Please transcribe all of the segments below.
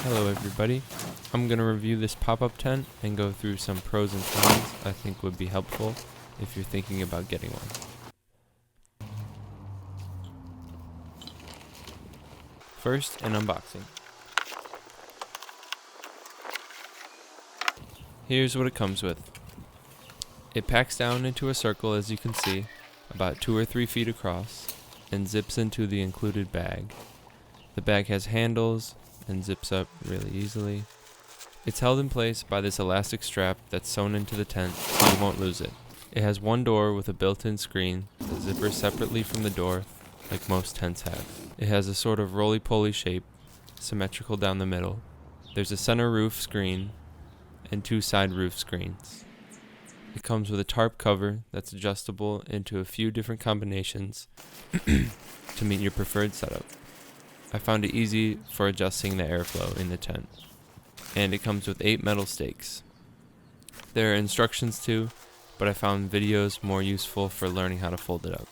Hello everybody, I'm going to review this pop-up tent and go through some pros and cons I think would be helpful if you're thinking about getting one. First, an unboxing. Here's what it comes with. It packs down into a circle, as you can see, about 2 or 3 feet across, and zips into the included bag. The bag has handles and zips up really easily. It's held in place by this elastic strap that's sewn into the tent so you won't lose it. It has one door with a built-in screen, the zipper separately from the door, like most tents have. It has a sort of roly-poly shape, symmetrical down the middle. There's a center roof screen and 2 side roof screens. It comes with a tarp cover that's adjustable into a few different combinations to meet your preferred setup. I found it easy for adjusting the airflow in the tent. And it comes with 8 metal stakes. There are instructions too, but I found videos more useful for learning how to fold it up.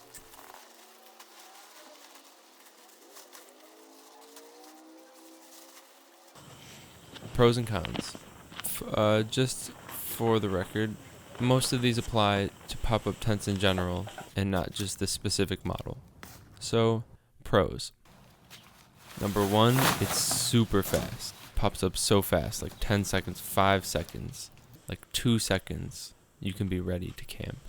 Pros and cons. Just for the record, most of these apply to pop-up tents in general and not just this specific model. So, pros. Number 1, it's super fast. Pops up so fast, like 10 seconds, 5 seconds, like 2 seconds, you can be ready to camp.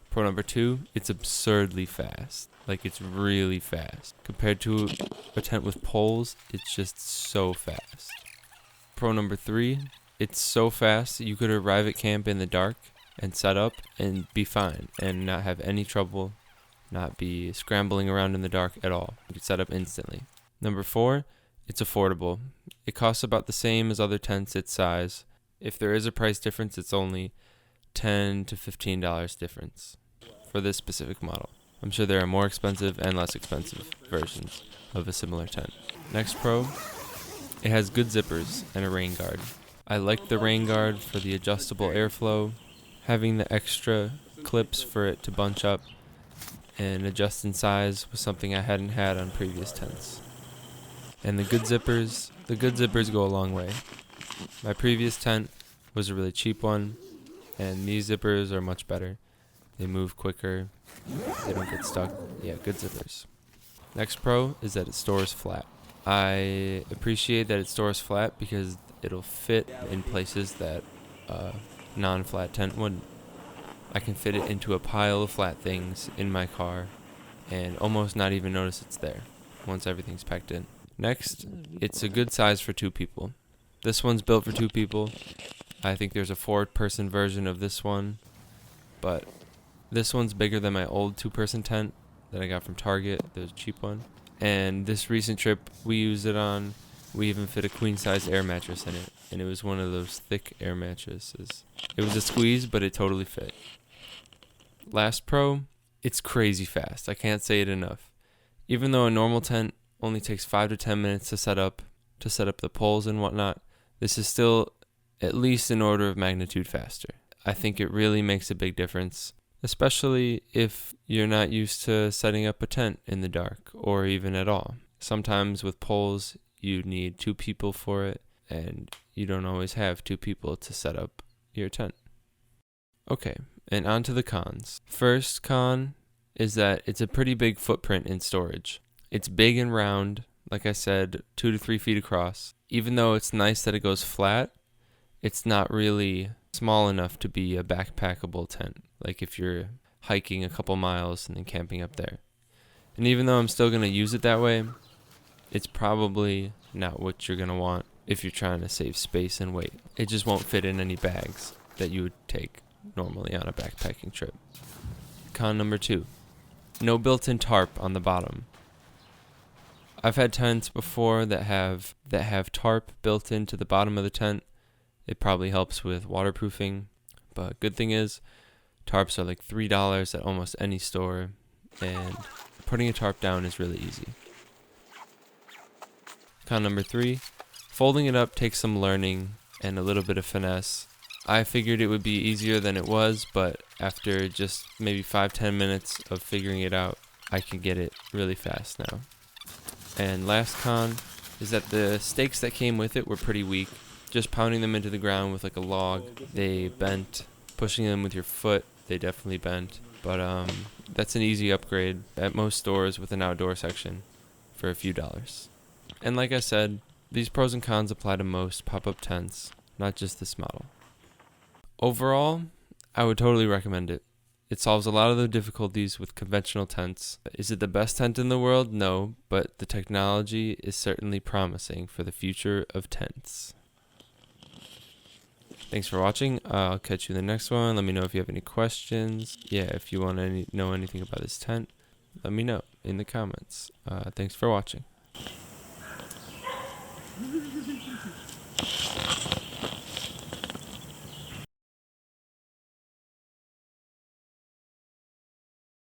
Pro number 2, it's absurdly fast. Like, it's really fast. Compared to a tent with poles, it's just so fast. Pro number 3, it's so fast you could arrive at camp in the dark and set up and be fine and not have any trouble, not be scrambling around in the dark at all. You could set up instantly. Number 4, it's affordable. It costs about the same as other tents its size. If there is a price difference, it's only $10 to $15 difference for this specific model. I'm sure there are more expensive and less expensive versions of a similar tent. Next pro, it has good zippers and a rain guard. I like the rain guard for the adjustable airflow, having the extra clips for it to bunch up and adjust in size was something I hadn't had on previous tents. And the good zippers go a long way. My previous tent was a really cheap one, and these zippers are much better. They move quicker, they don't get stuck. Yeah, good zippers. Next pro is that it stores flat. I appreciate that it stores flat because it'll fit in places that a non-flat tent wouldn't. I can fit it into a pile of flat things in my car and almost not even notice it's there once everything's packed in. Next, it's a good size for 2 people. This one's built for 2 people. I think there's a 4-person version of this one, but this one's bigger than my old 2-person tent that I got from Target. There's a cheap one. And this recent trip we used it on, we even fit a queen-size air mattress in it, and it was one of those thick air mattresses. It was a squeeze, but it totally fit. Last pro, it's crazy fast. I can't say it enough. Even though a normal tent only takes 5 to 10 minutes to set up the poles and whatnot, this is still at least an order of magnitude faster. I think it really makes a big difference, especially if you're not used to setting up a tent in the dark or even at all. Sometimes with poles, you need 2 people for it, and you don't always have 2 people to set up your tent. Okay, and on to the cons. First con is that it's a pretty big footprint in storage. It's big and round, like I said, 2 to 3 feet across. Even though it's nice that it goes flat, it's not really small enough to be a backpackable tent, like if you're hiking a couple miles and then camping up there. And even though I'm still going to use it that way, it's probably not what you're going to want if you're trying to save space and weight. It just won't fit in any bags that you would take normally on a backpacking trip. Con number 2, no built-in tarp on the bottom. I've had tents before that have tarp built into the bottom of the tent. It probably helps with waterproofing, but good thing is tarps are like $3 at almost any store, and putting a tarp down is really easy. Con number 3, folding it up takes some learning and a little bit of finesse. I figured it would be easier than it was, but after just maybe 5-10 minutes of figuring it out, I can get it really fast now. And last con, is that the stakes that came with it were pretty weak. Just pounding them into the ground with like a log, they bent. Pushing them with your foot, they definitely bent. But that's an easy upgrade at most stores with an outdoor section for a few dollars. And like I said, these pros and cons apply to most pop-up tents, not just this model. Overall, I would totally recommend it. It solves a lot of the difficulties with conventional tents. Is it the best tent in the world? No, but the technology is certainly promising for the future of tents. Thanks for watching. I'll catch you in the next one. Let me know if you have any questions. Yeah, if you want to know anything about this tent, let me know in the comments. Thanks for watching.